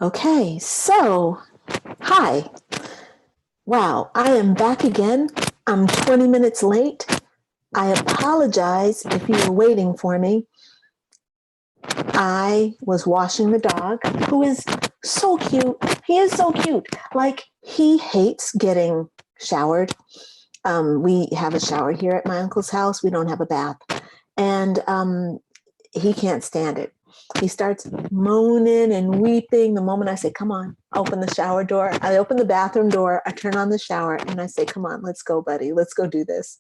Okay, so hi. Wow, I am back again. I'm 20 minutes late. I apologize if you were waiting for me. I was washing the dog, who is so cute. He is so cute. Like, he hates getting showered. We have a shower here at my uncle's house. We don't have a bath. And he can't stand it. He starts moaning and weeping the moment I say, come on, open the shower door. I open the bathroom door, I turn on the shower, and I say, come on, let's go, buddy. Let's go do this.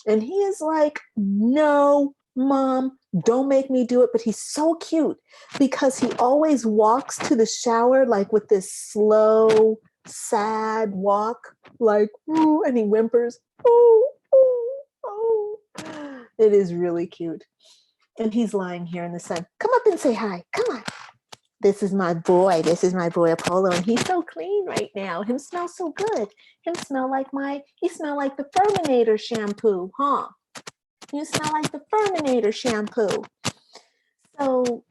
And he is like, no, mom, don't make me do it. But he's so cute because he always walks to the shower like with this slow, sad walk, like, ooh, and he whimpers, oh, oh, oh. It is really cute. And he's lying here in the sun. Come up and say hi. Come on. This is my boy. This is my boy Apollo. And he's so clean right now. Him smells so good. He smell like the Furminator shampoo, huh? You smell like the Furminator shampoo. So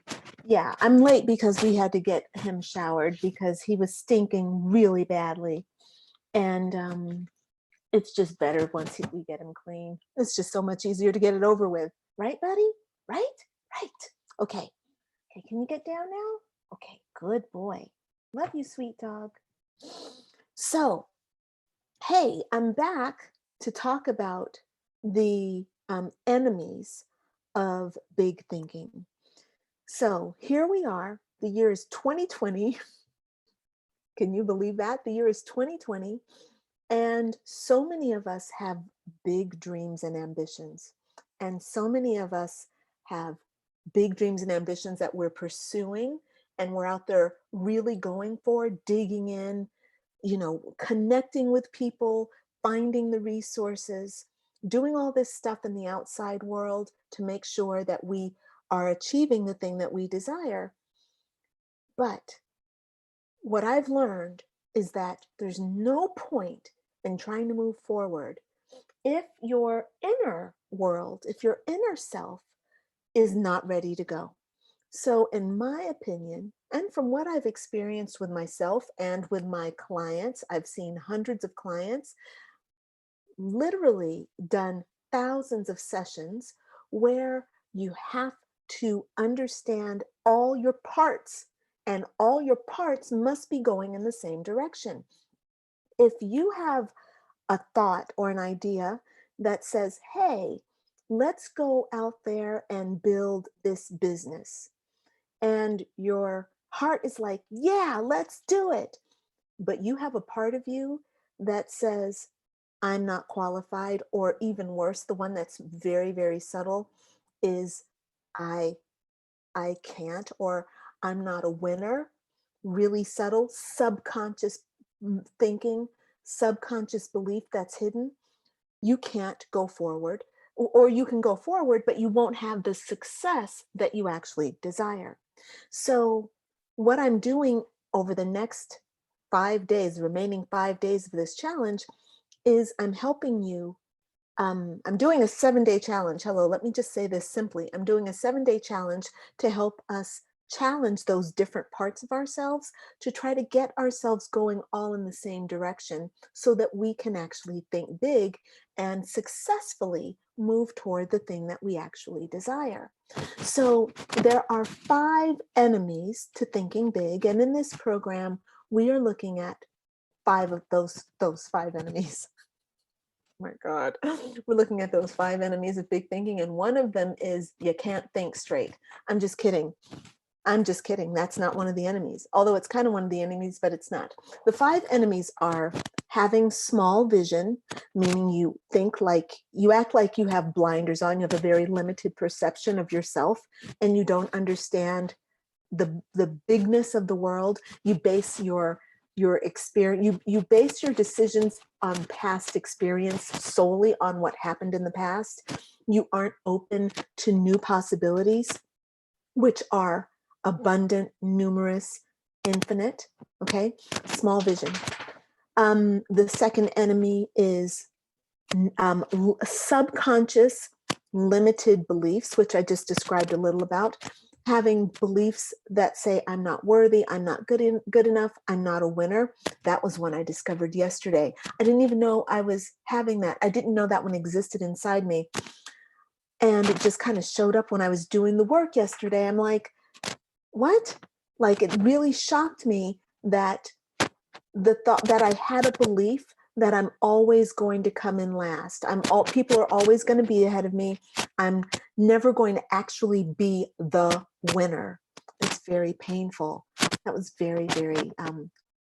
yeah, I'm late because we had to get him showered because he was stinking really badly. And it's just better once we get him clean. It's just so much easier to get it over with. Right, buddy? Right? Right. Okay. Okay, can you get down now? Okay, good boy. Love you, sweet dog. So, hey, I'm back to talk about the enemies of big thinking. So here we are. The year is 2020. Can you believe that? The year is 2020. And so many of us have big dreams and ambitions. And so many of us have big dreams and ambitions that we're pursuing, and we're out there really going for, digging in, connecting with people, finding the resources, doing all this stuff in the outside world to make sure that we are achieving the thing that we desire. But what I've learned is that there's no point in trying to move forward if your inner world, if your inner self is not ready to go. So in my opinion, and from what I've experienced with myself and with my clients, I've seen hundreds of clients, literally done thousands of sessions where you have to understand all your parts, and all your parts must be going in the same direction. If you have a thought or an idea that says, hey, let's go out there and build this business, and your heart is like, yeah, let's do it. But you have a part of you that says, I'm not qualified, or even worse, the one that's very, very subtle is I I can't, or I'm not a winner. Really subtle, subconscious thinking, subconscious belief that's hidden. You can't go forward, or you can go forward, but you won't have the success that you actually desire. So what I'm doing over the next 5 days, the remaining 5 days of this challenge, is I'm helping you. I'm doing a 7-day challenge. Hello, let me just say this simply. I'm doing a 7-day challenge to help us challenge those different parts of ourselves, to try to get ourselves going all in the same direction so that we can actually think big and successfully move toward the thing that we actually desire. So there are 5 enemies to thinking big. And in this program, we are looking at 5 of those 5 enemies. My God, we're looking at those 5 enemies of big thinking, and one of them is you can't think straight. I'm just kidding. I'm just kidding. That's not one of the enemies, although it's kind of one of the enemies, but it's not. The 5 enemies are having small vision, meaning you act like you have blinders on, you have a very limited perception of yourself, and you don't understand the bigness of the world. You base your experience, you base your decisions on past experience, solely on what happened in the past. You aren't open to new possibilities, which are abundant, numerous, infinite. Okay, small vision. The second enemy is subconscious limited beliefs, which I just described a little about. having beliefs that say I'm not worthy, I'm not good enough, I'm not a winner. That was one I discovered yesterday. I didn't even know I was having that. I didn't know that one existed inside me. And it just kind of showed up when I was doing the work yesterday. I'm like, what? Like, it really shocked me that the thought that I had a belief that I'm always going to come in last. People are always going to be ahead of me. I'm never going to actually be the winner. It's very painful. That was very, very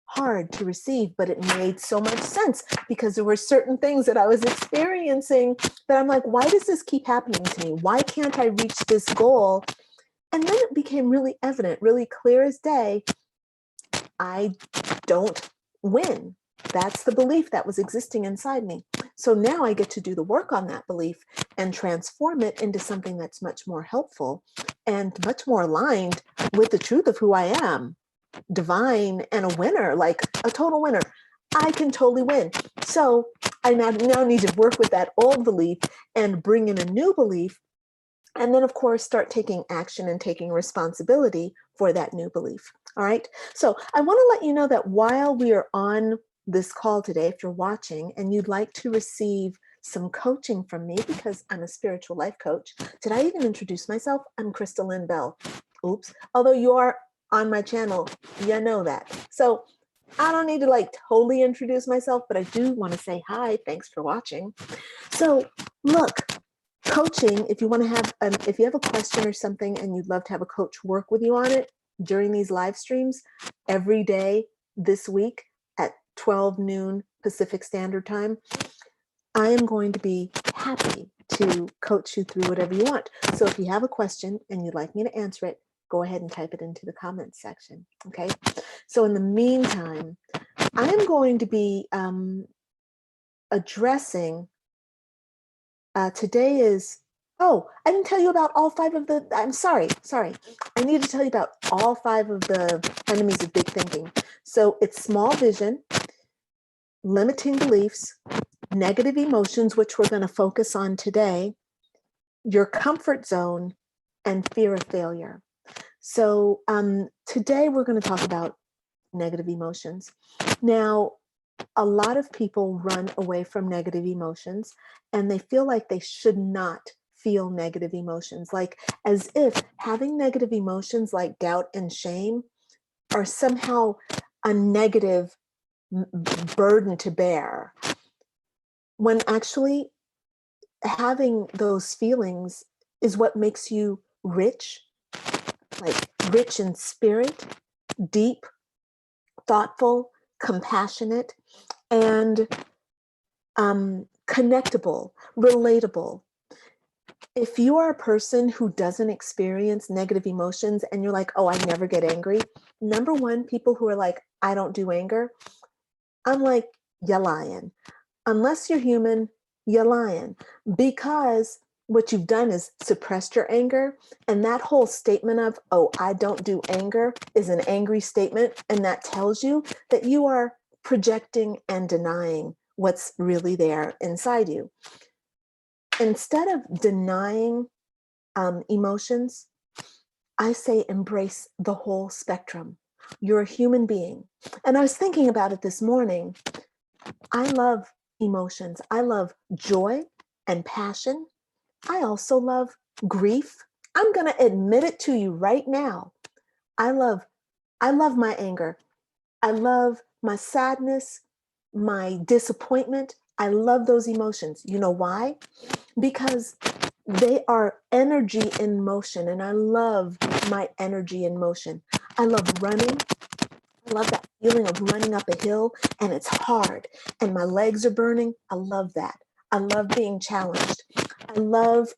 hard to receive, but it made so much sense because there were certain things that I was experiencing that I'm like, why does this keep happening to me? Why can't I reach this goal? And then it became really evident, really clear as day. I don't win. That's the belief that was existing inside me. So now I get to do the work on that belief and transform it into something that's much more helpful and much more aligned with the truth of who I am, divine and a winner, like a total winner. I can totally win. So I now need to work with that old belief and bring in a new belief. And then, of course, start taking action and taking responsibility for that new belief. All right. So I want to let you know that while we are on this call today, if you're watching and you'd like to receive some coaching from me, because I'm a spiritual life coach. Did I even introduce myself? I'm Crystal Lynn Bell. Oops. Although you are on my channel, you know that. So I don't need to like totally introduce myself, but I do want to say hi. Thanks for watching. So look, coaching, if you want to have, if you have a question or something and you'd love to have a coach work with you on it during these live streams every day this week at 12 noon Pacific Standard Time, I am going to be happy to coach you through whatever you want. So if you have a question and you'd like me to answer it, go ahead and type it into the comments section. Okay. So in the meantime, I'm going to be addressing today is, oh, I didn't tell you about all 5 of the, I'm sorry. I need to tell you about all 5 of the enemies of big thinking. So it's small vision, limiting beliefs, negative emotions, which we're going to focus on today, your comfort zone, and fear of failure. So today we're going to talk about negative emotions. Now, a lot of people run away from negative emotions and they feel like they should not feel negative emotions, like as if having negative emotions like doubt and shame are somehow a negative burden to bear, when actually having those feelings is what makes you rich, like rich in spirit, deep, thoughtful, compassionate, and connectable, relatable. If you are a person who doesn't experience negative emotions and you're like, oh, I never get angry. Number one, people who are like, I don't do anger. I'm like, you're lying. Unless you're human, you're lying. Because what you've done is suppressed your anger. And that whole statement of, oh, I don't do anger is an angry statement. And that tells you that you are projecting and denying what's really there inside you. Instead of denying emotions, I say embrace the whole spectrum. You're a human being. And I was thinking about it this morning. I love emotions. I love joy and passion. I also love grief. I'm going to admit it to you right now. I love my anger. I love my sadness, my disappointment. I love those emotions. You know why? Because they are energy in motion, and I love my energy in motion. I love running. I love that feeling of running up a hill and it's hard and my legs are burning. I love that. I love being challenged. I love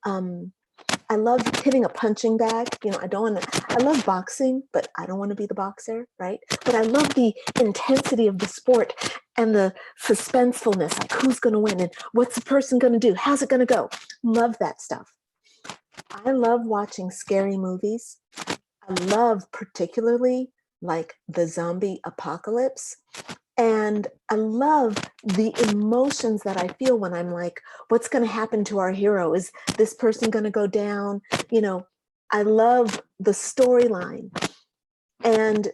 hitting a punching bag. You know, I love boxing, but I don't want to be the boxer, right? But I love the intensity of the sport and the suspensefulness, like who's going to win and what's the person going to do? How's it going to go? Love that stuff. I love watching scary movies. I love particularly like the zombie apocalypse. And I love the emotions that I feel when I'm like, what's going to happen to our hero? Is this person going to go down? You know, I love the storyline, and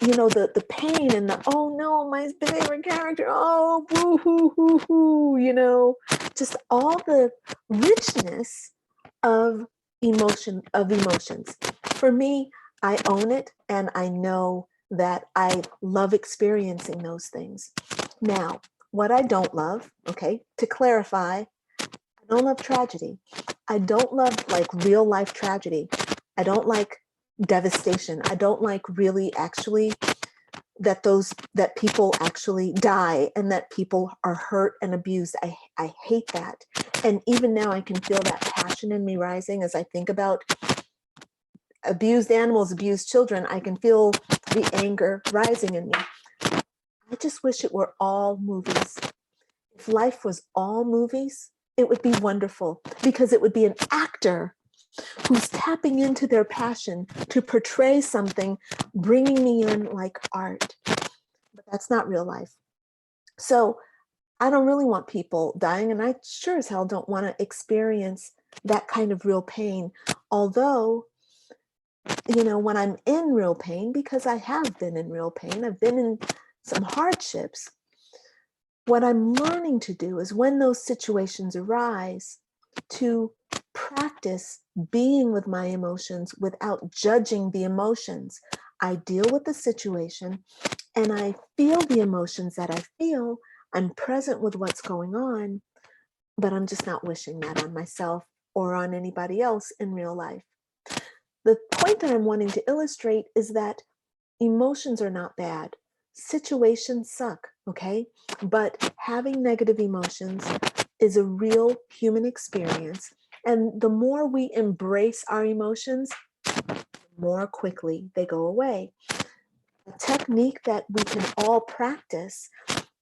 you know, the pain and the, oh no, my favorite character, oh boo hoo hoo hoo, you know, just all the richness of emotions. For me, I own it, and I know that I love experiencing those things. Now, what I don't love, okay, to clarify, I don't love tragedy. I don't love like real life tragedy. I don't like devastation. I don't like really actually that people actually die and that people are hurt and abused. I hate that. And even now I can feel that passion in me rising as I think about abused animals, abused children. I can feel the anger rising in me. I just wish it were all movies. If life was all movies, it would be wonderful, because it would be an actor who's tapping into their passion to portray something, bringing me in like art. But that's not real life. So I don't really want people dying, and I sure as hell don't want to experience that kind of real pain. Although, you know, when I'm in real pain, because I have been in real pain, I've been in some hardships, what I'm learning to do is, when those situations arise, to practice being with my emotions without judging the emotions. I deal with the situation and I feel the emotions that I feel. I'm present with what's going on, but I'm just not wishing that on myself or on anybody else in real life. The point that I'm wanting to illustrate is that emotions are not bad. Situations suck, okay? But having negative emotions is a real human experience. And the more we embrace our emotions, the more quickly they go away. A technique that we can all practice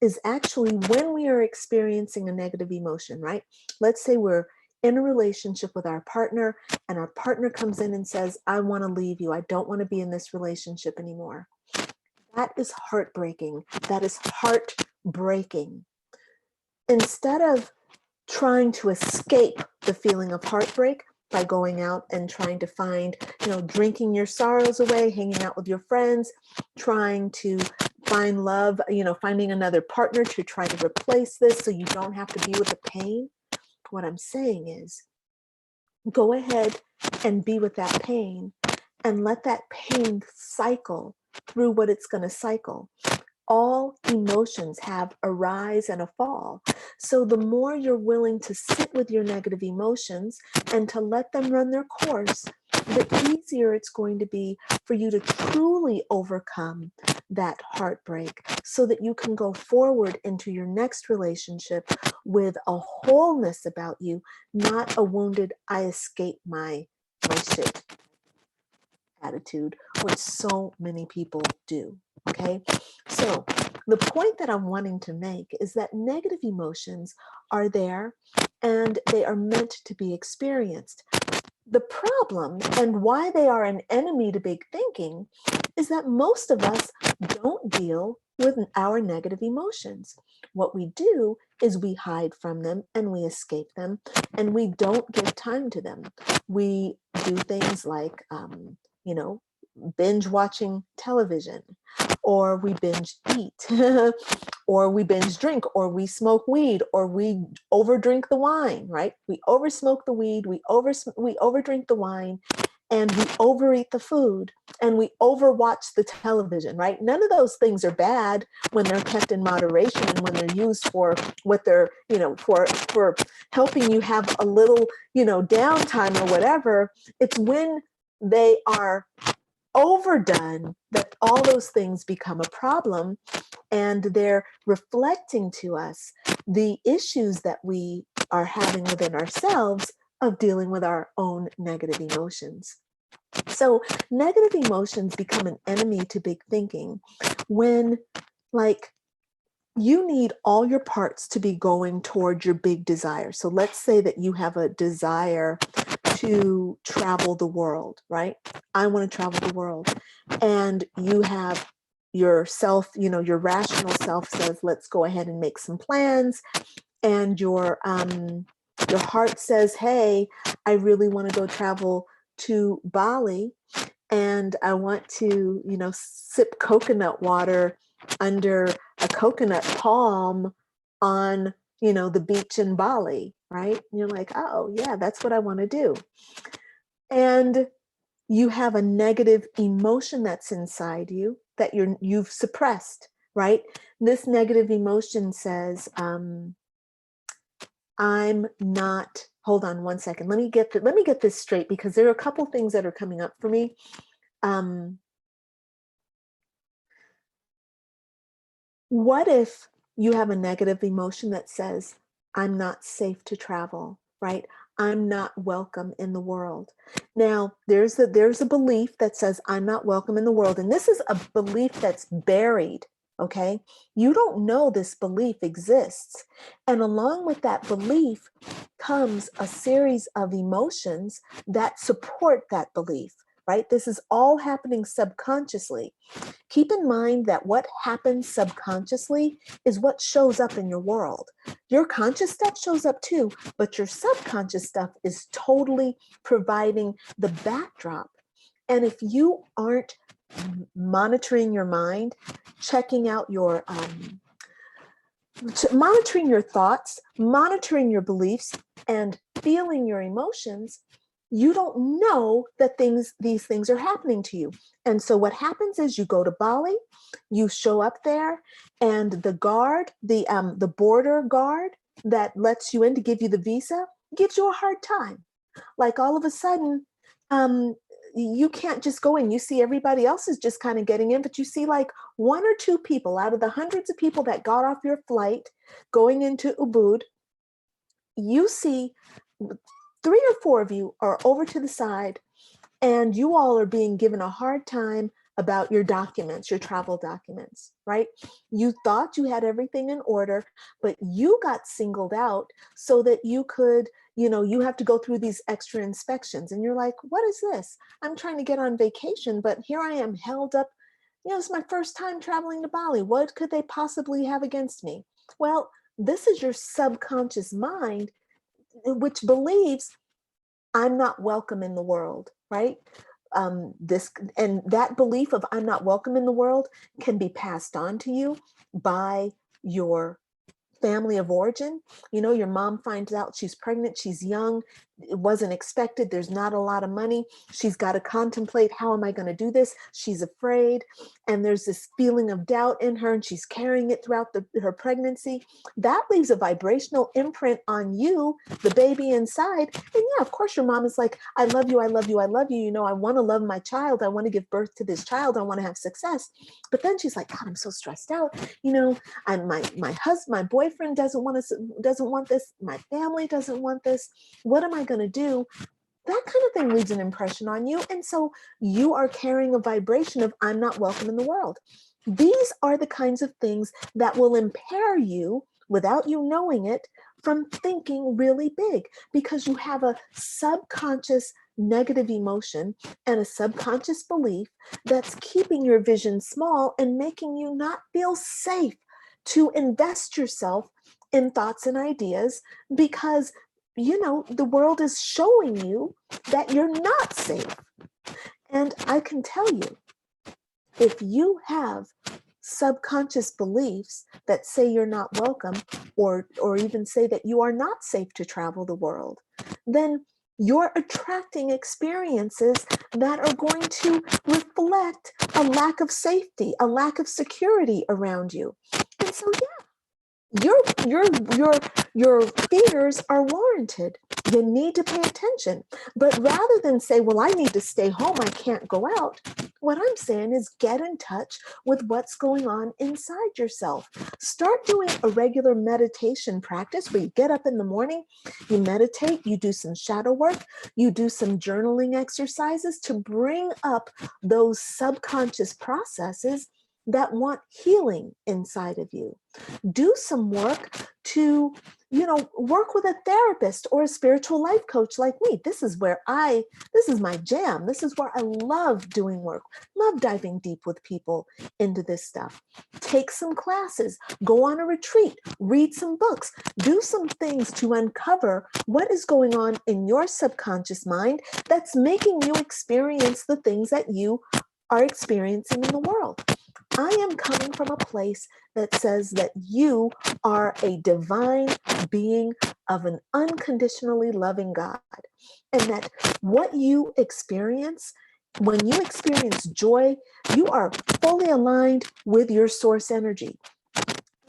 is actually, when we are experiencing a negative emotion, right? Let's say we're in a relationship with our partner, and our partner comes in and says, I want to leave you. I don't want to be in this relationship anymore. That is heartbreaking. That is heartbreaking. Instead of trying to escape the feeling of heartbreak by going out and trying to find, you know, drinking your sorrows away, hanging out with your friends, trying to find love, you know, finding another partner to try to replace this so you don't have to be with the pain. What I'm saying is, go ahead and be with that pain and let that pain cycle through what it's going to cycle. All emotions have a rise and a fall. So the more you're willing to sit with your negative emotions and to let them run their course, the easier it's going to be for you to truly overcome that heartbreak, so that you can go forward into your next relationship with a wholeness about you, not a wounded, I escaped my shit attitude, which so many people do. Okay, so the point that I'm wanting to make is that negative emotions are there and they are meant to be experienced. The problem, and why they are an enemy to big thinking, is that most of us don't deal with our negative emotions. What we do is we hide from them and we escape them, and we don't give time to them. We do things like, you know, binge watching television, or we binge eat, or we binge drink, or we smoke weed, or we overdrink the wine, right? We oversmoke the weed, we overdrink the wine, and we overeat the food, and we overwatch the television, right? None of those things are bad when they're kept in moderation and when they're used for what they're, you know, for helping you have a little, you know, downtime or whatever. It's when they are overdone that all those things become a problem, and they're reflecting to us the issues that we are having within ourselves of dealing with our own negative emotions. So negative emotions become an enemy to big thinking when, like, you need all your parts to be going toward your big desire. So let's say that you have a desire to travel the world, right? I want to travel the world. And you have yourself, you know, your rational self says, let's go ahead and make some plans. And your heart says, hey, I really want to go travel to Bali and I want to, sip coconut water under a coconut palm on, the beach in Bali, right? And you're like, oh yeah, that's what I want to do. And you have a negative emotion that's inside you that you've suppressed, right? This negative emotion says, I'm not, hold on one second. Let me get this straight, because there are a couple things that are coming up for me. What if you have a negative emotion that says, I'm not safe to travel, right? I'm not welcome in the world. Now, there's a belief that says I'm not welcome in the world. And this is a belief that's buried, okay? You don't know this belief exists. And along with that belief comes a series of emotions that support that belief, right? This is all happening subconsciously. Keep in mind that what happens subconsciously is what shows up in your world. Your conscious stuff shows up too, but your subconscious stuff is totally providing the backdrop. And if you aren't monitoring your mind, checking out your, monitoring your thoughts, monitoring your beliefs, and feeling your emotions, you don't know that these things are happening to you. And so what happens is you go to Bali, you show up there, and the guard, the border guard that lets you in to give you the visa, gives you a hard time. Like all of a sudden, you can't just go in. You see everybody else is just kind of getting in, but you see like one or two people out of the hundreds of people that got off your flight going into Ubud. You see 3 or 4 of you are over to the side, and you all are being given a hard time about your documents, your travel documents, right? You thought you had everything in order, but you got singled out so that you could, you have to go through these extra inspections. And you're like, what is this? I'm trying to get on vacation, but here I am held up. It's my first time traveling to Bali. What could they possibly have against me? Well, this is your subconscious mind, which believes I'm not welcome in the world, right? That belief of I'm not welcome in the world can be passed on to you by your family of origin. Your mom finds out she's pregnant, she's young, it wasn't expected, there's not a lot of money, she's got to contemplate, how am I going to do this? She's afraid, and there's this feeling of doubt in her, and she's carrying it throughout her pregnancy. That leaves a vibrational imprint on you, the baby inside. And yeah, of course your mom is like, I love you, I love you, I love you. I want to love my child, I want to give birth to this child, I want to have success. But then she's like, God, I'm so stressed out. My husband, my boyfriend doesn't want this. My family doesn't want this. What am I going to do? That kind of thing leaves an impression on you. And so you are carrying a vibration of I'm not welcome in the world. These are the kinds of things that will impair you without you knowing it from thinking really big, because you have a subconscious negative emotion and a subconscious belief that's keeping your vision small and making you not feel safe to invest yourself in thoughts and ideas, because the world is showing you that you're not safe. And I can tell you, if you have subconscious beliefs that say you're not welcome, or even say that you are not safe to travel the world, then you're attracting experiences that are going to reflect a lack of safety, a lack of security around you. And so, your fears are warranted. You need to pay attention. But rather than say, well, I need to stay home, I can't go out, what I'm saying is get in touch with what's going on inside yourself. Start doing a regular meditation practice where you get up in the morning, you meditate, you do some shadow work, you do some journaling exercises to bring up those subconscious processes that want healing inside of you. Do some work to, work with a therapist or a spiritual life coach like me. This is my jam. This is where I love doing work, love diving deep with people into this stuff. Take some classes, go on a retreat, read some books, do some things to uncover what is going on in your subconscious mind that's making you experience the things that you are experiencing in the world. I am coming from a place that says that you are a divine being of an unconditionally loving God, and that what you experience, when you experience joy, you are fully aligned with your source energy.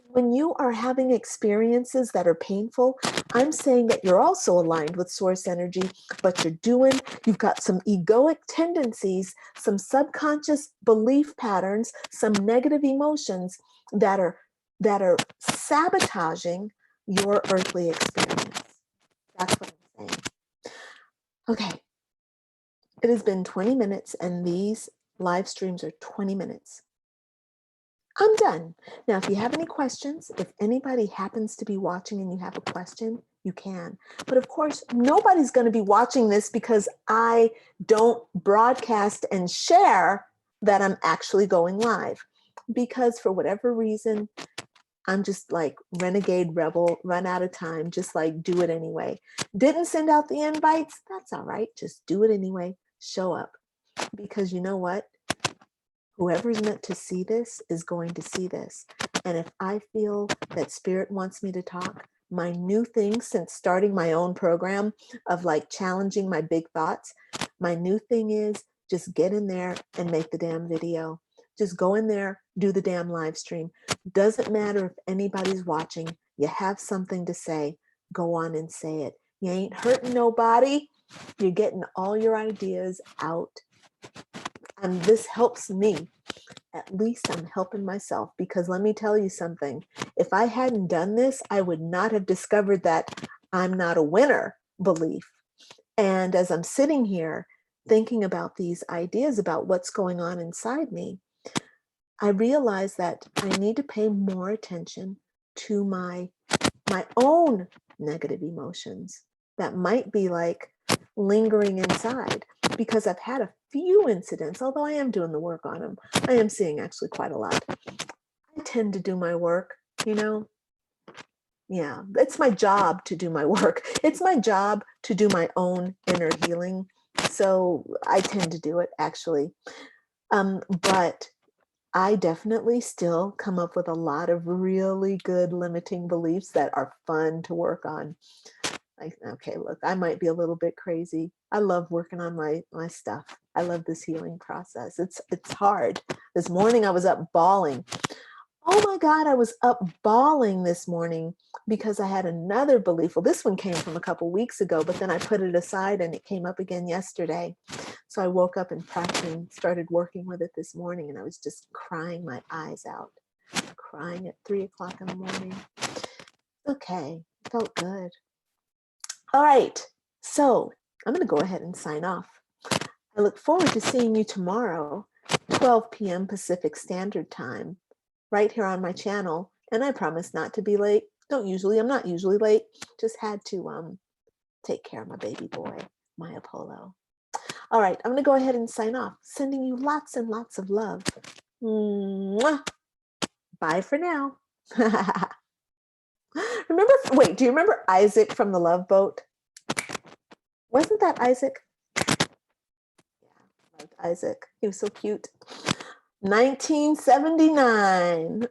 When you are having experiences that are painful, I'm saying that you're also aligned with source energy, but you've got some egoic tendencies, some subconscious belief patterns, some negative emotions that are sabotaging your earthly experience. That's what I'm saying. Okay. It has been 20 minutes, and these live streams are 20 minutes. I'm done. Now, if you have any questions, if anybody happens to be watching and you have a question, you can. But of course, nobody's going to be watching this because I don't broadcast and share that I'm actually going live. Because for whatever reason, I'm just like renegade rebel, run out of time, just like do it anyway. Didn't send out the invites? That's all right. Just do it anyway. Show up. Because you know what? Whoever's meant to see this is going to see this. And if I feel that Spirit wants me to talk, my new thing since starting my own program of like challenging my big thoughts, my new thing is just get in there and make the damn video. Just go in there, do the damn live stream. Doesn't matter if anybody's watching. You have something to say, go on and say it. You ain't hurting nobody. You're getting all your ideas out. And this helps me. At least I'm helping myself, because let me tell you something. If I hadn't done this, I would not have discovered that I'm not a winner belief. And as I'm sitting here thinking about these ideas about what's going on inside me, I realize that I need to pay more attention to my own negative emotions that might be like lingering inside, because I've had a few incidents, although I am doing the work on them. I am seeing actually quite a lot. I tend to do my work, Yeah, it's my job to do my work. It's my job to do my own inner healing. So I tend to do it actually. But I definitely still come up with a lot of really good limiting beliefs that are fun to work on. Like, okay, look, I might be a little bit crazy. I love working on my stuff. I love this healing process. It's hard. This morning I was up bawling. Oh my God, I was up bawling this morning because I had another belief. Well, this one came from a couple weeks ago, but then I put it aside and it came up again yesterday. So I woke up and practiced and started working with it this morning, and I was just crying my eyes out, crying at 3 o'clock in the morning. Okay, felt good. All right, so I'm going to go ahead and sign off. I look forward to seeing you tomorrow, 12 p.m. Pacific Standard Time, right here on my channel. And I promise not to be late. I'm not usually late. Just had to take care of my baby boy, my Apollo. All right, I'm going to go ahead and sign off, sending you lots and lots of love. Mwah. Bye for now. Do you remember Isaac from the Love Boat? Wasn't that Isaac? Yeah, I loved Isaac. He was so cute. 1979.